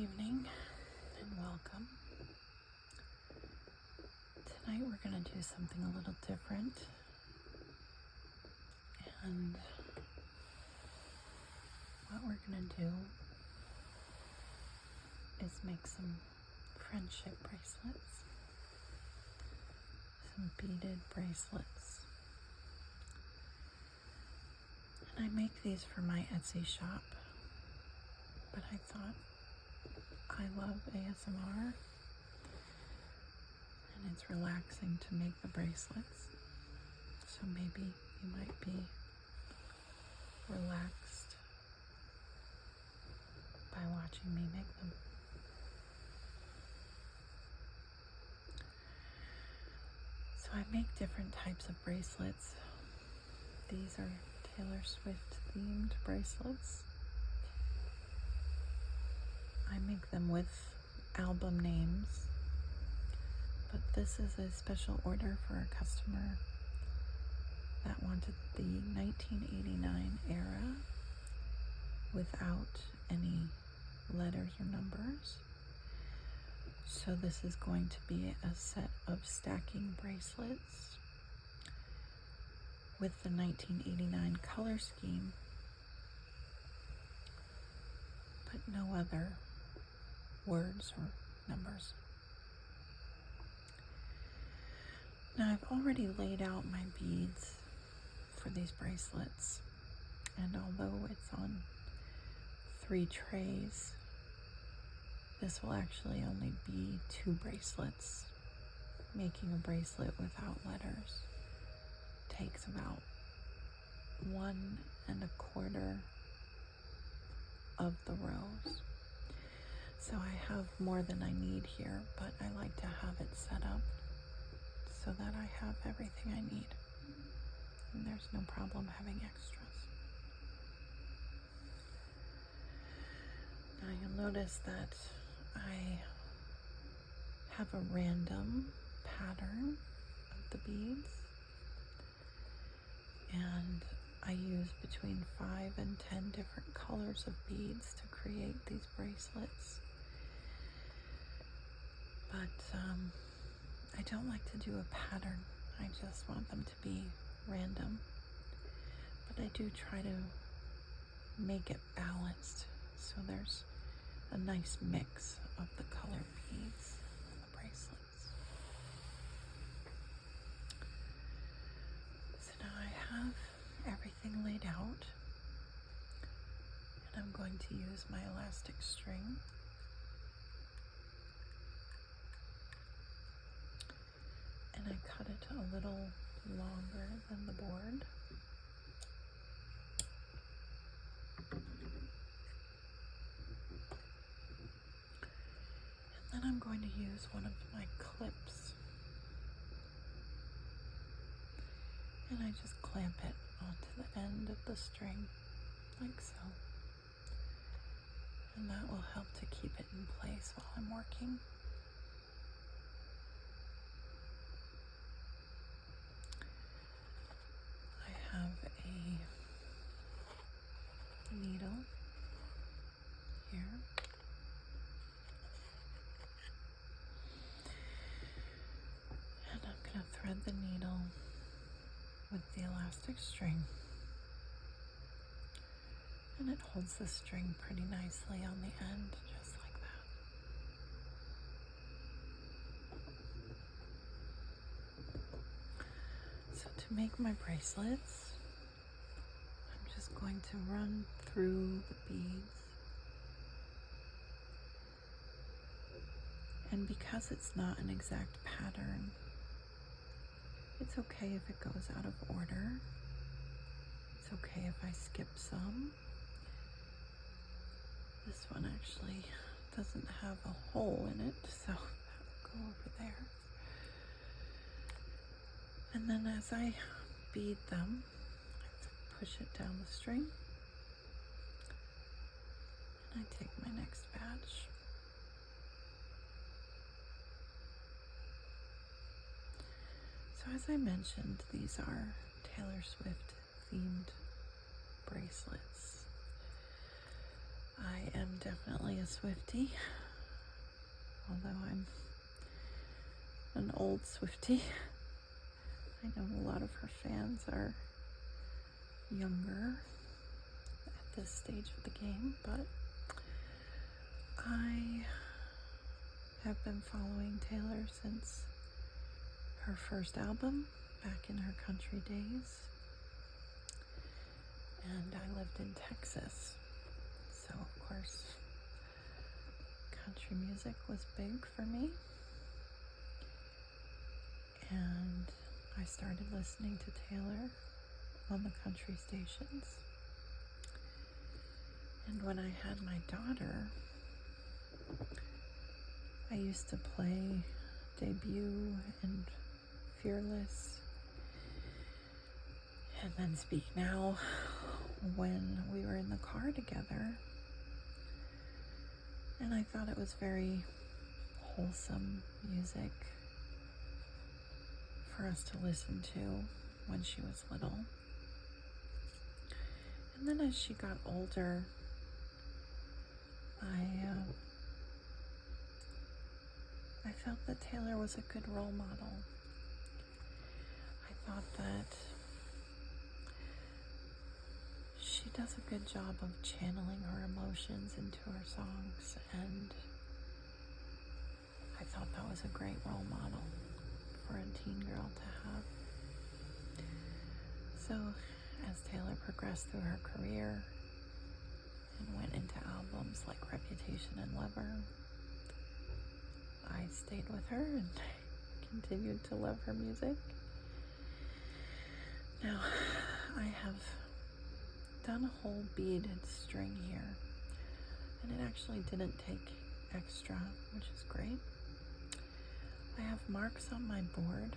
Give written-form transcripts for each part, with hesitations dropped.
evening and welcome. Tonight we're going to do something a little different, and what we're going to do is make some friendship bracelets, some beaded bracelets. And I make these for my Etsy shop, but I thought I love ASMR and it's relaxing to make the bracelets, so maybe you might be relaxed by watching me make them. So I make different types of bracelets. These are Taylor Swift themed bracelets. I make them with album names, but this is a special order for a customer that wanted the 1989 era without any letters or numbers. So this is going to be a set of stacking bracelets with the 1989 color scheme, but no other words or numbers. Now I've already laid out my beads for these bracelets, and although it's on 3 trays, this will actually only be 2 bracelets. Making a bracelet without letters takes about 1 1/4 of the rows. So I have more than I need here, but I like to have it set up so that I have everything I need. And there's no problem having extras. Now you'll notice that I have a random pattern of the beads, and I use between 5 and 10 different colors of beads to create these bracelets. But I don't like to do a pattern. I just want them to be random. But I do try to make it balanced so there's a nice mix of the color beads in the bracelets. So now I have everything laid out, and I'm going to use my elastic string. And I cut it a little longer than the board. And then I'm going to use one of my clips. And I just clamp it onto the end of the string, like so. And that will help to keep it in place while I'm working. Have a needle here, and I'm going to thread the needle with the elastic string, and it holds the string pretty nicely on the end, just like that. So to make my bracelets, I'm just going to run through the beads. And because it's not an exact pattern, it's okay if it goes out of order. It's okay if I skip some. This one actually doesn't have a hole in it, so that will go over there. And then as I bead them, I push it down the string, and I take my next batch. So as I mentioned, these are Taylor Swift themed bracelets. I am definitely a Swiftie, although I'm an old Swiftie. I know a lot of her fans are younger at this stage of the game, but I have been following Taylor since her first album back in her country days, and I lived in Texas, so of course country music was big for me, and I started listening to Taylor on the country stations. And when I had my daughter, I used to play Debut and Fearless and then Speak Now when we were in the car together. And I thought it was very wholesome music for us to listen to when she was little. And then as she got older, I felt that Taylor was a good role model. I thought that she does a good job of channeling her emotions into her songs, and I thought that was a great role model for a teen girl to have. So as Taylor progressed through her career and went into albums like Reputation and Lover, I stayed with her and continued to love her music. Now, I have done a whole beaded string here, and it actually didn't take extra, which is great. I have marks on my board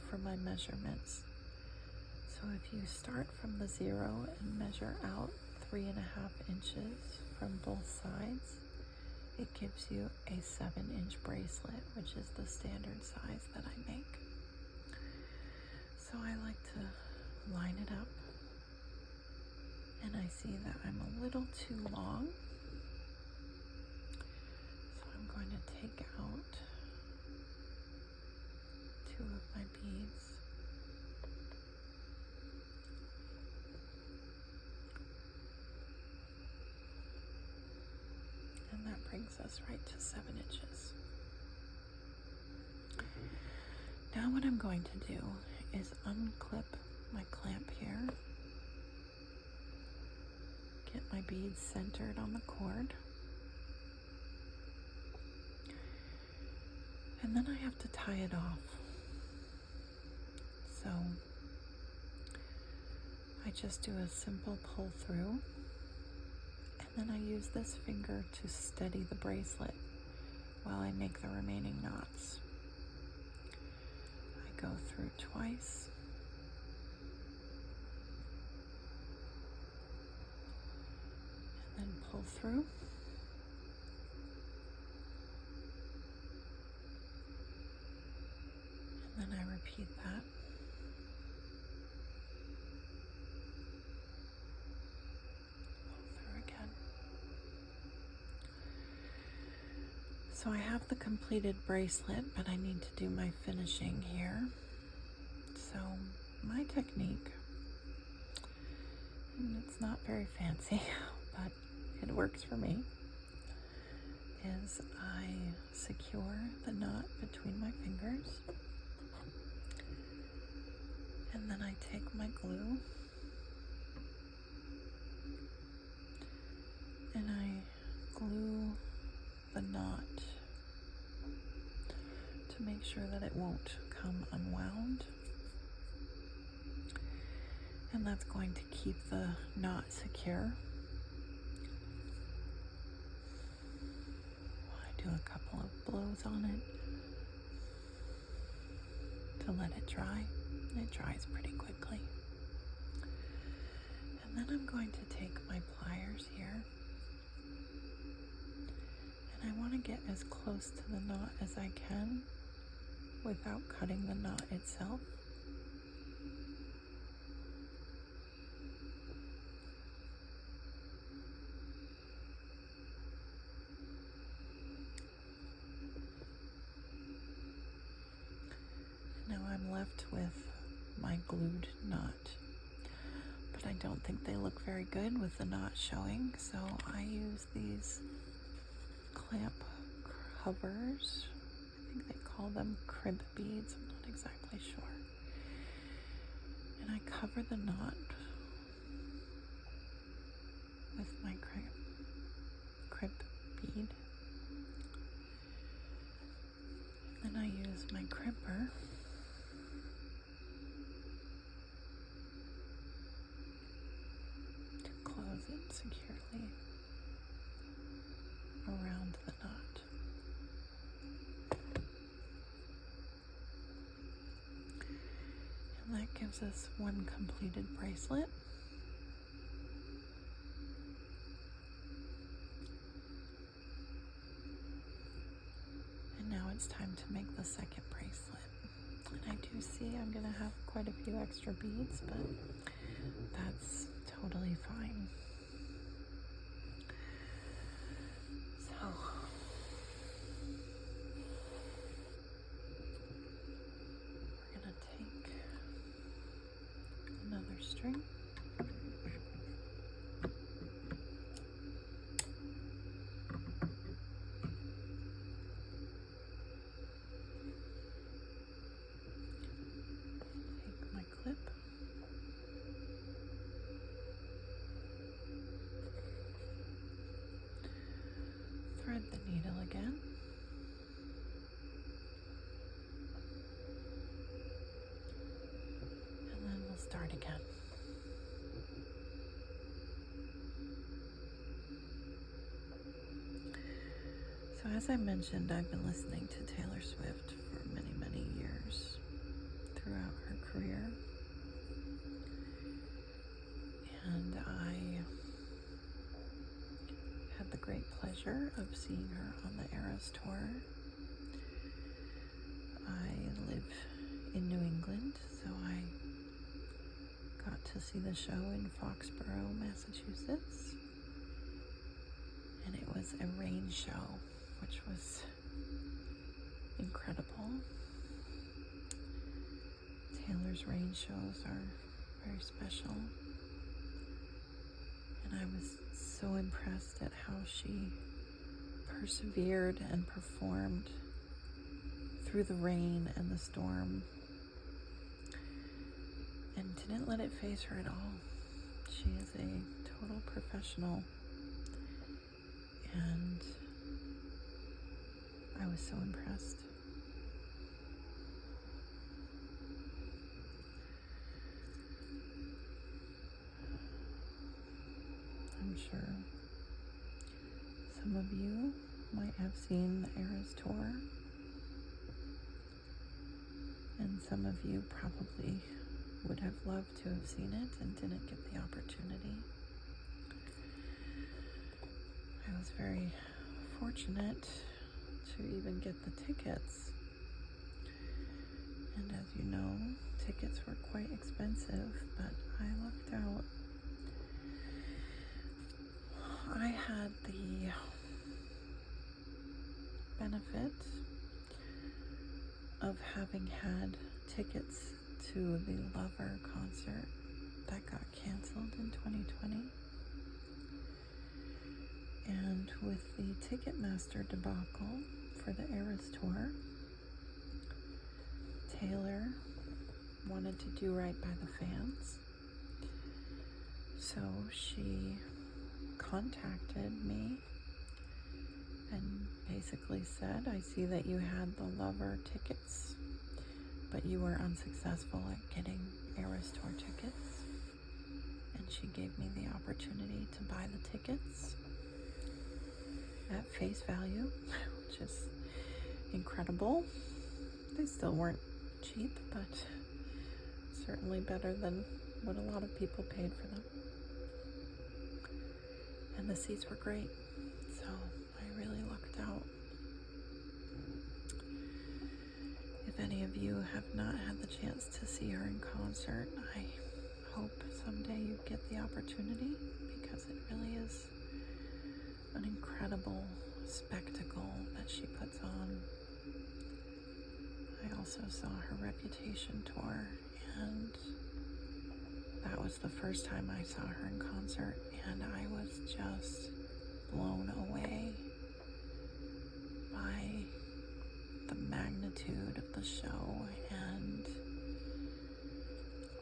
for my measurements. So if you start from the 0 and measure out 3.5 inches from both sides, it gives you a 7-inch bracelet, which is the standard size that I make. So I like to line it up, and I see that I'm a little too long. So I'm going to take out 2 of my beads. And that brings us right to 7 inches. Now what I'm going to do is unclip my clamp here, get my beads centered on the cord, and then I have to tie it off. So I just do a simple pull through, and then I use this finger to steady the bracelet while I make the remaining knots. I go through twice, and then pull through, and then I repeat that. So I have the completed bracelet, but I need to do my finishing here. So my technique, and it's not very fancy, but it works for me, is I secure the knot between my fingers, and then I take my glue and I glue the knot to make sure that it won't come unwound, and that's going to keep the knot secure. I do a couple of blows on it to let it dry. It dries pretty quickly. And then I'm going to take my pliers here, and I want to get as close to the knot as I can without cutting the knot itself. glued knot. But I don't think they look very good with the knot showing, so I use these clamp covers. I think they call them crib beads, I'm not exactly sure. And I cover the knot with my crib bead. Then I use my crimper to close it securely around the knot. And that gives us one completed bracelet. And now it's time to make the second bracelet. And I do see I'm going to have quite a few extra beads, but that's totally fine. So we're going to take another string. Take my clip. Thread the needle again. And then we'll start again. So as I mentioned, I've been listening to Taylor Swift for many, many years throughout her career. And I had the great pleasure of seeing her on the Eras tour. I live in New England, so I got to see the show in Foxborough, Massachusetts. And it was a rain show, which was incredible. Taylor's rain shows are very special. And I was so impressed at how she persevered and performed through the rain and the storm and didn't let it faze her at all. She is a total professional, and I was so impressed. I'm sure some of you might have seen the Eras tour, and some of you probably would have loved to have seen it and didn't get the opportunity. I was very fortunate to even get the tickets, and as you know, tickets were quite expensive, but I lucked out. I had the benefit of having had tickets to the Lover concert that got canceled in 2020. And with the Ticketmaster debacle for the Eras tour, Taylor wanted to do right by the fans. So she contacted me and basically said, I see that you had the Lover tickets, but you were unsuccessful at getting Eras tour tickets. And she gave me the opportunity to buy the tickets at face value, which is incredible. They still weren't cheap, but certainly better than what a lot of people paid for them. And the seats were great, so I really lucked out. If any of you have not had the chance to see her in concert, I hope someday you get the opportunity, because it really is an incredible spectacle that she puts on. I I also saw her Reputation tour, and that was the first time I saw her in concert, and I was just blown away by the magnitude of the show and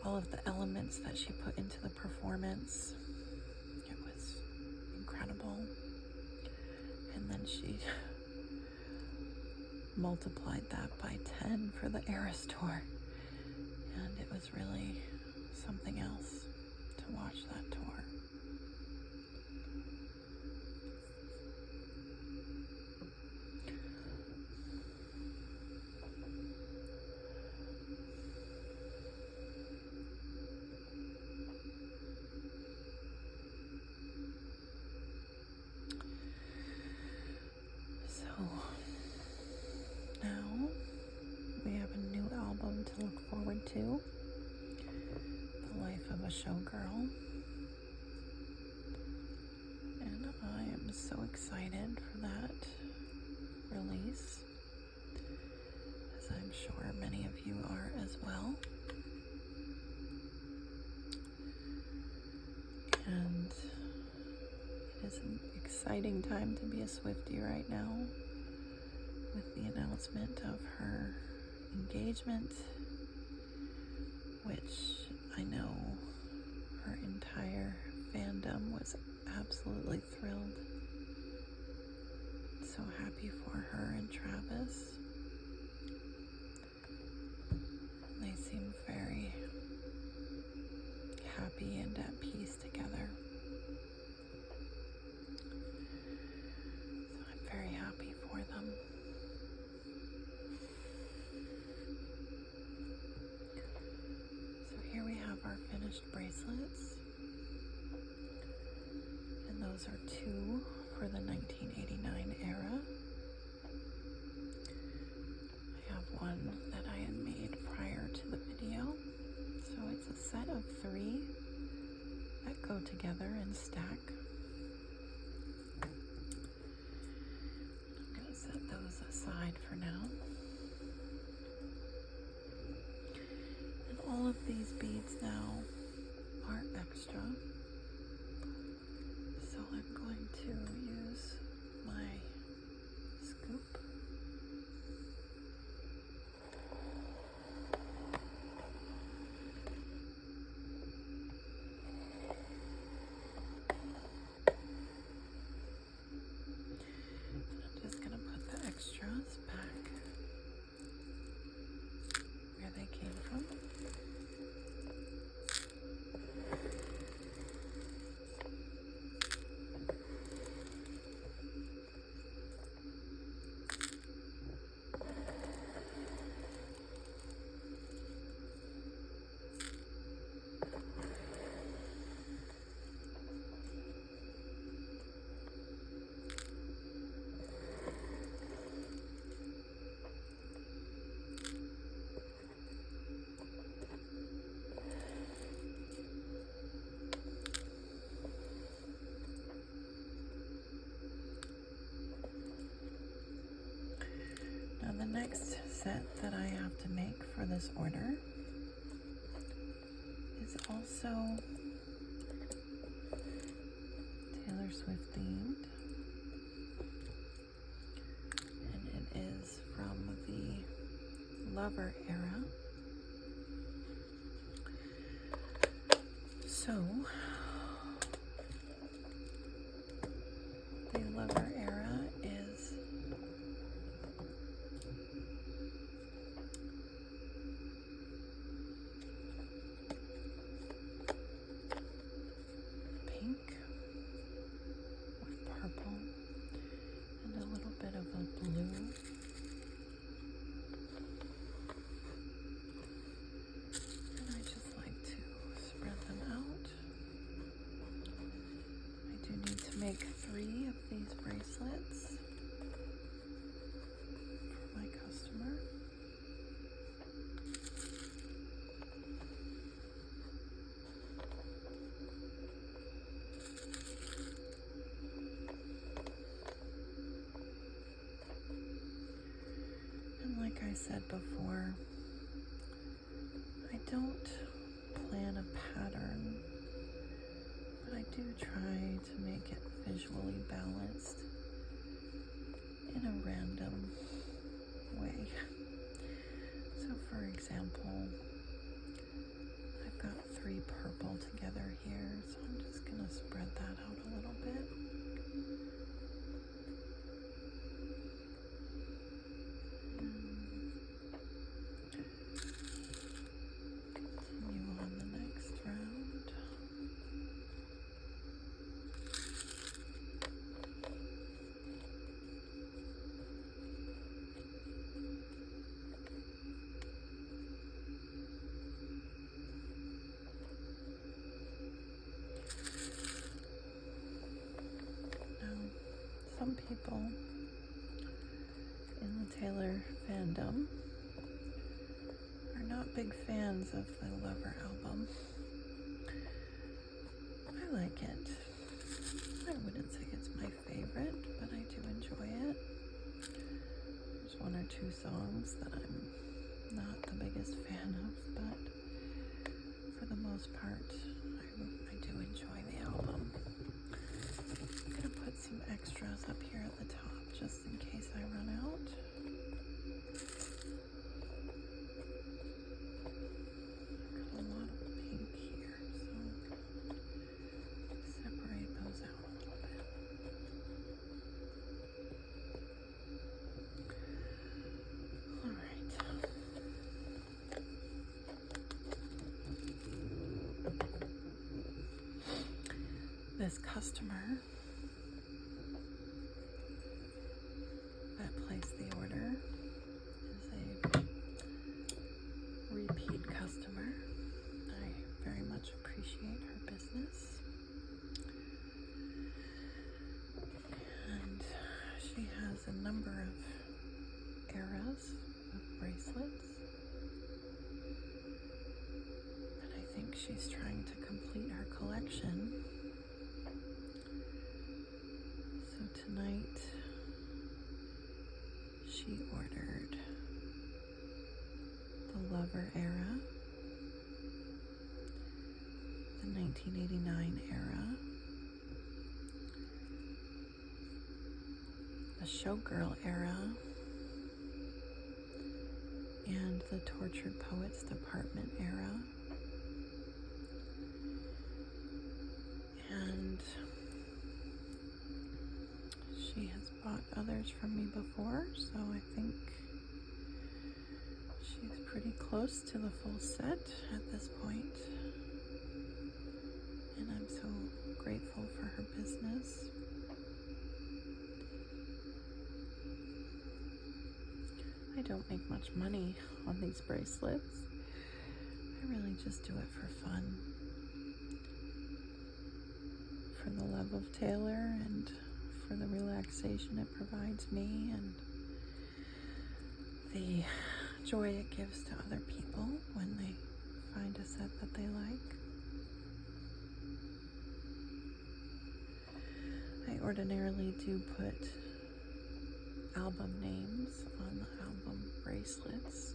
all of the elements that she put into the performance. It was incredible. And then she multiplied that by 10 for the Eras tour. And it was really something else to watch that tour. So now we have a new album to look forward to. The Life of a Showgirl. And I am so excited for that release, as I'm sure many of you are as well. And it is an exciting time to be a Swiftie right now, with the announcement of her engagement, which I know her entire fandom was absolutely thrilled. So happy for her and Travis. They seem very happy and at peace together. So I'm very happy for them. So here we have our finished bracelets. And those are 2 for the 1989 era. I have one that I had made prior to the video. So it's a set of 3 that go together and stack. I'm going to set those aside for now. And all of these beads now are extra. So I'm going to use my scoop. I'm just going to put the extras back where they came from. Now the next set that I have to make for this order is also Taylor Swift themed, and it is from the Lover era. So the Lover era is pink with purple and a little bit of a blue. And I just like to spread them out. I do need to make 3 of these bracelets for my customer. And like I I said before, I don't plan a pattern, but I do try to make it visually balanced in a random way. So for example, I've got 3 purple together here, so I'm just going to spread that out a little bit. Continue on the next round. Some people in the Taylor fandom are not big fans of the Lover album. I like it. I wouldn't say it's my favorite, but I do enjoy it. There's 1 or 2 songs that I'm not the biggest fan of, but for the most part, I do enjoy the album. I'm going to put some extras up here at the top just in case I run out. I've got a lot of pink here, so separate those out a little bit. All right. This customer that placed the order is a repeat customer. I very much appreciate her business. And she has a number of eras of bracelets. And I think she's trying to complete her collection. So tonight, she ordered the Lover era, the 1989 era, the Showgirl era, and the Tortured Poets Department era. And she has bought others from me before, so I think she's pretty close to the full set at this point. And I'm so grateful for her business. I don't make much money on these bracelets. I really just do it for fun. For the love of Taylor and for the relaxation it provides me and the joy it gives to other people when they find a set that they like. I ordinarily do put album names on the album bracelets,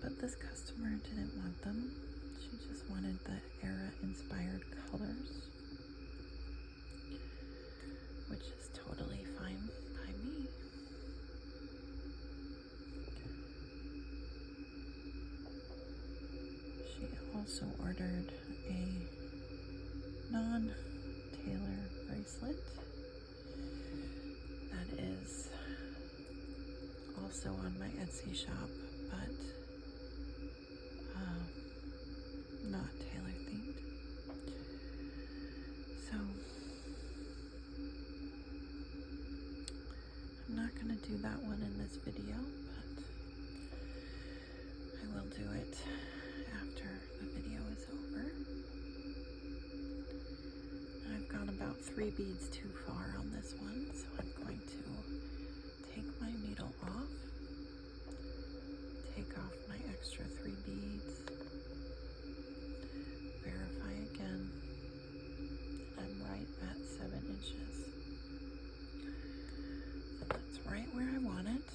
but this customer didn't want them. She just wanted the era-inspired colors, which is totally fine by me. She also ordered a non-Taylor bracelet that is also on my Etsy shop, but not Taylor themed. So I'm not going to do that one in this video, but I will do it after the video is over. I've gone about 3 beads too far on this one, so I'm going to take my needle off, take off my extra 3 beads, verify again, and I'm right at 7 inches. So that's right where I want it.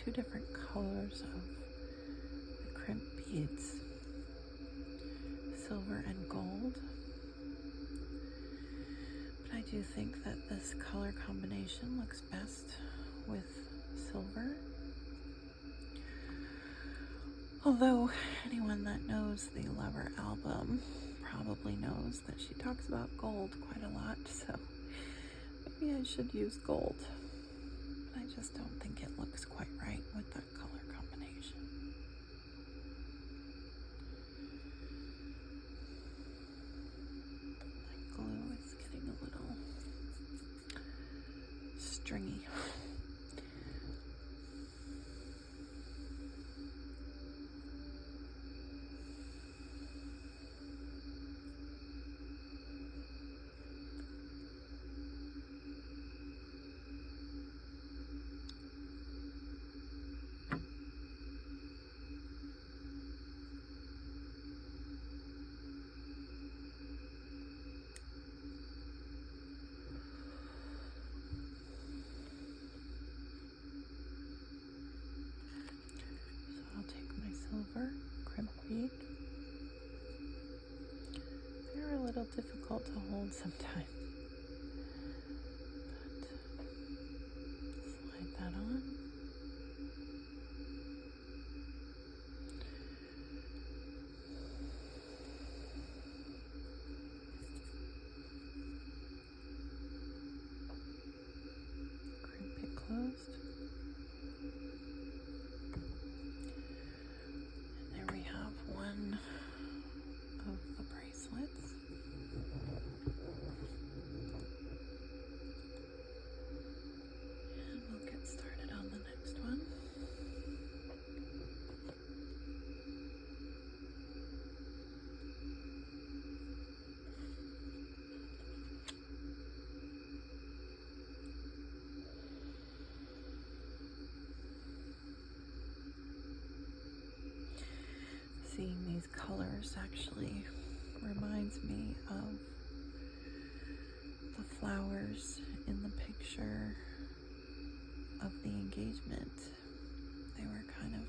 two different colors of the crimp beads, silver and gold. But I do think that this color combination looks best with silver. Although anyone that knows the Lover album probably knows that she talks about gold quite a lot, so maybe I should use gold. But I just don't think it looks quite right with that color combination. My glue is getting a little stringy. I'll take my silver crimp bead. They're a little difficult to hold sometimes, but slide that on. Crimp it closed. There we have one of the bracelets. And we'll get started on the next one. Seeing these colors actually reminds me of the flowers in the picture of the engagement. They were kind of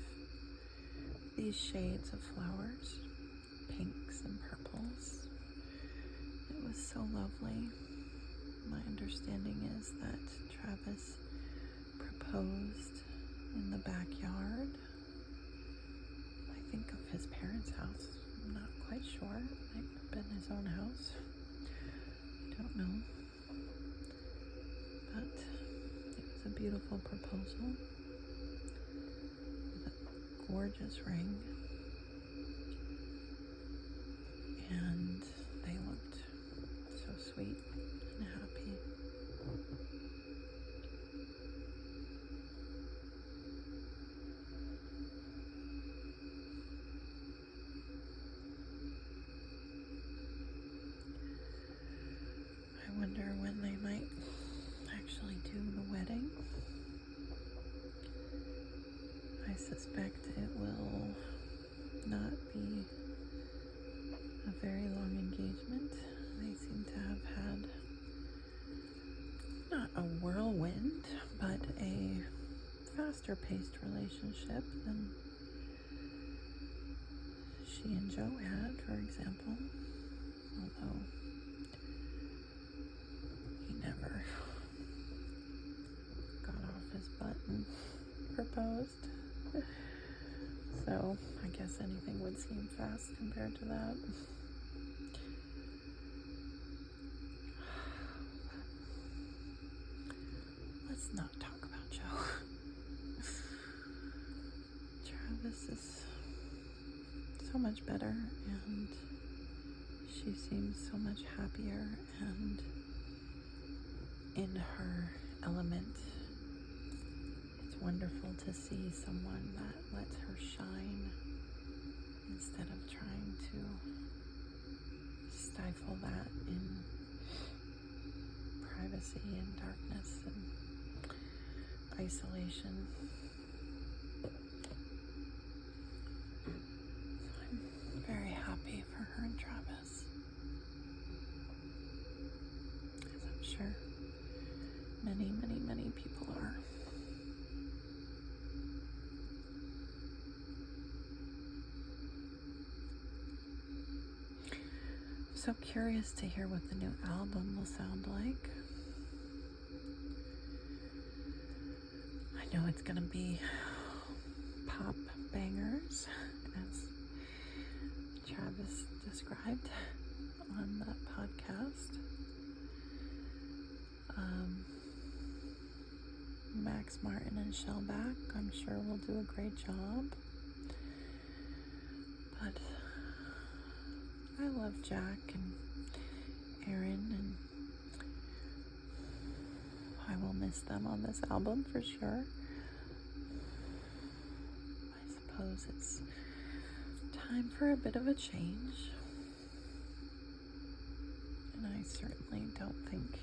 these shades of flowers, pinks and purples. It was so lovely. My understanding is that Travis proposed in the backyard. I think of his parents' house. I'm not quite sure. It might have been his own house. I don't know. But it was a beautiful proposal with a gorgeous ring. And they looked so sweet and happy. I wonder when they might actually do the wedding. I suspect it will not be a very long engagement. They seem to have had not a whirlwind, but a faster paced relationship than she and Joe had, for example. Although he never got off his butt and proposed. So I guess anything would seem fast compared to that. Let's not talk about Joe. Travis is so much better, and she seems so much happier and in her element. It's wonderful to see someone that lets her shine instead of trying to stifle that in privacy and darkness and isolation. So I'm very happy for her and Travis, as I'm sure many, many, many people are. so curious to hear what the new album will sound like. I know it's gonna be pop bangers, as Travis described on that podcast. Max Martin and Shellback, I'm sure will do a great job. But I love Jack and Aaron, and I will miss them on this album for sure. I suppose it's time for a bit of a change. And I certainly don't think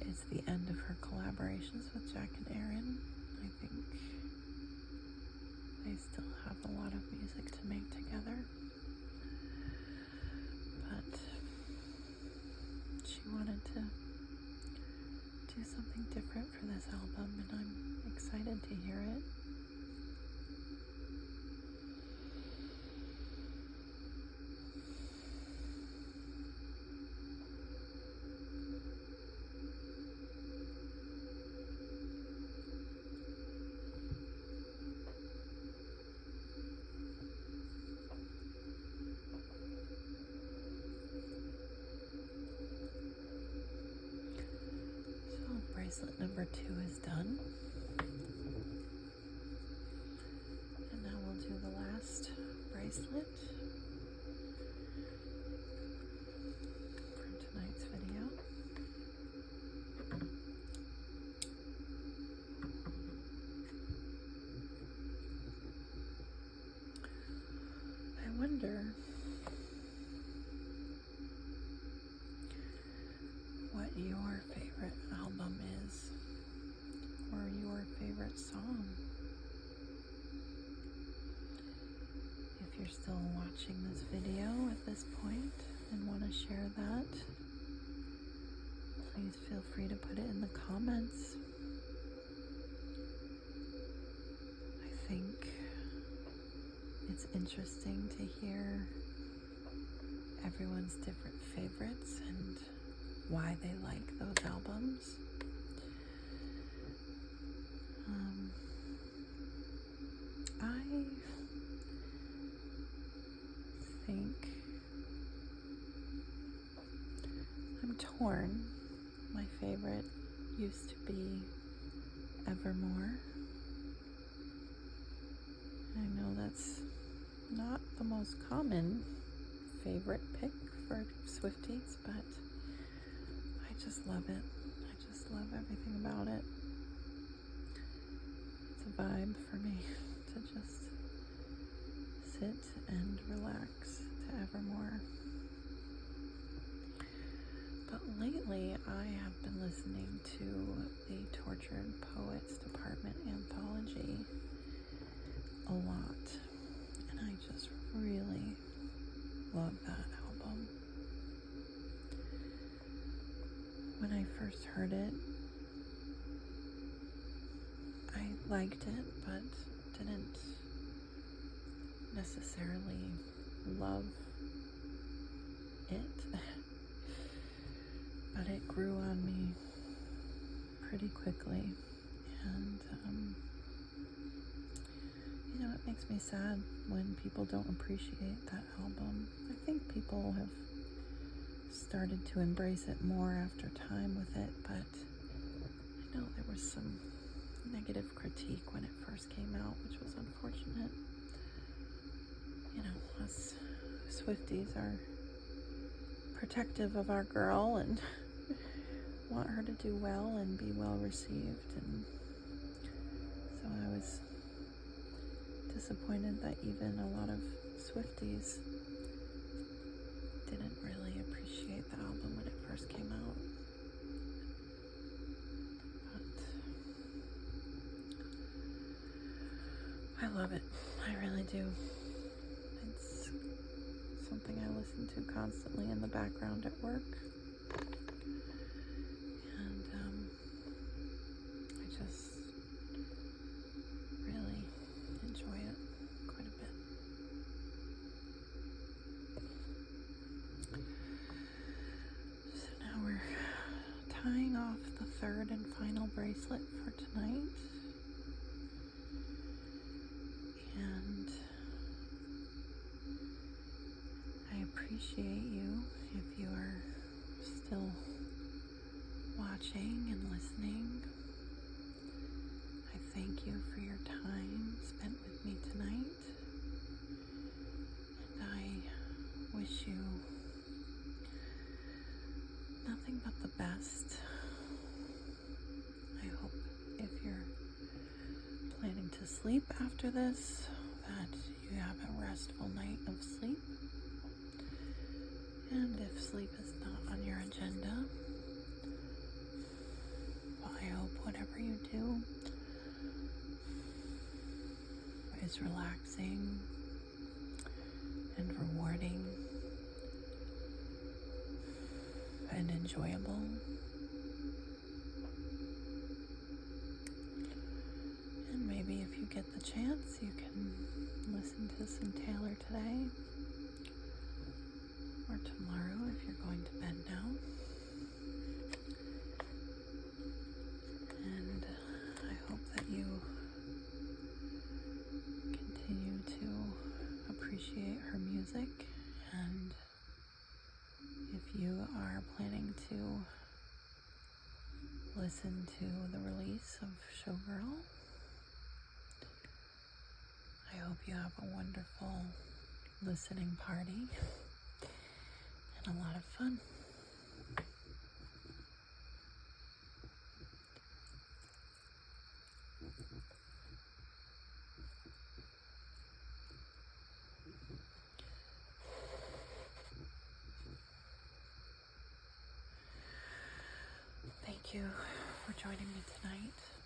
it's the end of her collaborations with Jack and Aaron. I think they still have a lot of music to make together. But she wanted to do something different for this album, and I'm excited to hear it. Bracelet number 2 is done. And now we'll do the last bracelet for tonight's video. I wonder what your favorite album is, or your favorite song. If you're still watching this video at this point and want to share that, please feel free to put it in the comments. I think it's interesting to hear everyone's different favorites and why they like those albums. I think I'm torn. My favorite used to be Evermore. I know that's not the most common favorite pick for Swifties, but I just love it. I just love everything about it. It's a vibe for me to just sit and relax to Evermore. But lately I have been listening to the Tortured Poets Department anthology a lot, and I just really love that album. When I first heard it, I liked it, but didn't necessarily love it. But it grew on me pretty quickly, and it makes me sad when people don't appreciate that album. I think people have started to embrace it more after time with it, but I know there was some negative critique when it first came out, which was unfortunate. Us Swifties are protective of our girl and want her to do well and be well received, and so I was disappointed that even a lot of Swifties didn't really appreciate the album when it first came out. But I love it. I really do. It's something I listen to constantly in the background at work. And I just really enjoy it quite a bit. third and final bracelet for tonight. And I appreciate you if you are still watching and listening. I thank you for your time spent with me tonight. And I wish you nothing but the best. I hope if you're planning to sleep after this, that you have a restful night of sleep. And if sleep is not on your agenda, I hope whatever you do is relaxing and rewarding and enjoyable. And maybe if you get the chance, you can listen to some Taylor today or tomorrow if you're going to bed now. And I hope that you continue to appreciate her music, and if you are planning to listen to the release of Showgirl, I hope you have a wonderful listening party and a lot of fun. Thank you for joining me tonight.